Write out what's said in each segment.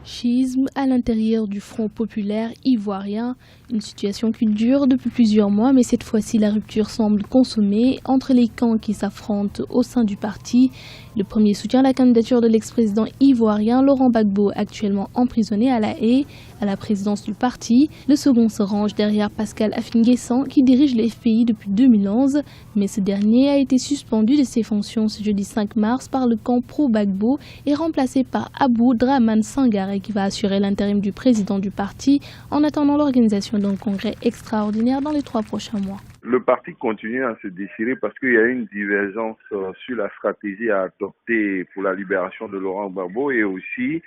Schisme à l'intérieur du Front populaire ivoirien, une situation qui dure depuis plusieurs mois, mais cette fois-ci la rupture semble consommée entre les camps qui s'affrontent au sein du parti. Le premier soutient la candidature de l'ex-président ivoirien Laurent Gbagbo, actuellement emprisonné à La Haye, à la présidence du parti. Le second se range derrière Pascal Affi-N'Guessan qui dirige le FPI depuis 2011, mais ce dernier a été suspendu de ses fonctions ce jeudi 5 mars par le camp pro-Gbagbo et remplacé par Abou Dramane Sangaré qui va assurer l'intérim du président du parti en attendant l'organisation d'un congrès extraordinaire dans les 3 prochains mois. Le parti continue à se déchirer parce qu'il y a une divergence sur la stratégie à adopter pour la libération de Laurent Gbagbo et aussi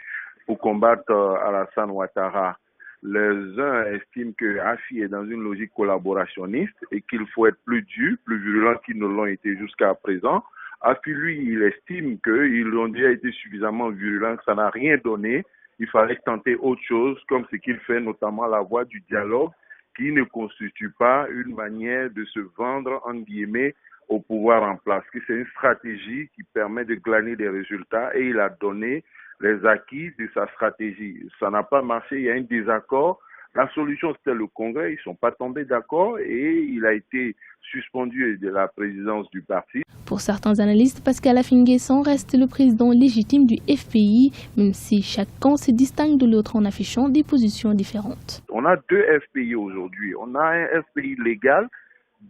pour combattre Alassane Ouattara. Les uns estiment que Affi est dans une logique collaborationniste et qu'il faut être plus dur, plus virulent qu'ils ne l'ont été jusqu'à présent. Affi, lui, il estime qu'ils ont déjà été suffisamment virulents, que ça n'a rien donné. Il fallait tenter autre chose, comme ce qu'il fait, notamment la voie du dialogue, qui ne constitue pas une manière de se vendre, en guillemets, au pouvoir en place. C'est une stratégie qui permet de glaner des résultats et il a donné les acquis de sa stratégie. Ça n'a pas marché, il y a un désaccord. La solution, c'était le Congrès. Ils ne sont pas tombés d'accord et il a été suspendu de la présidence du parti. Pour certains analystes, Pascal Affi-N'Guessan reste le président légitime du FPI, même si chaque camp se distingue de l'autre en affichant des positions différentes. On a 2 FPI aujourd'hui. On a un FPI légal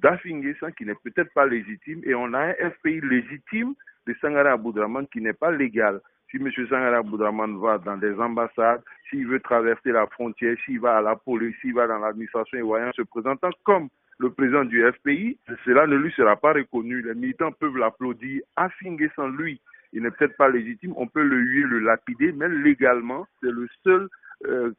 d'Affi-N'Guessan qui n'est peut-être pas légitime et on a un FPI légitime de Sangaré Abou Dramane qui n'est pas légal. Si M. Sangaré Abou Dramane va dans des ambassades, s'il veut traverser la frontière, s'il va à la police, s'il va dans l'administration ivoirienne se présentant comme le président du FPI, cela ne lui sera pas reconnu. Les militants peuvent l'applaudir. Affi-N'Guessan, lui, il n'est peut-être pas légitime, on peut le huer, le lapider, mais légalement, c'est le seul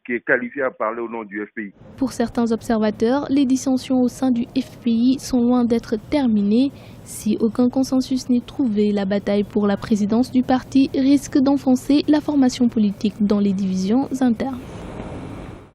qui est qualifié à parler au nom du FPI. Pour certains observateurs, les dissensions au sein du FPI sont loin d'être terminées. Si aucun consensus n'est trouvé, la bataille pour la présidence du parti risque d'enfoncer la formation politique dans les divisions internes.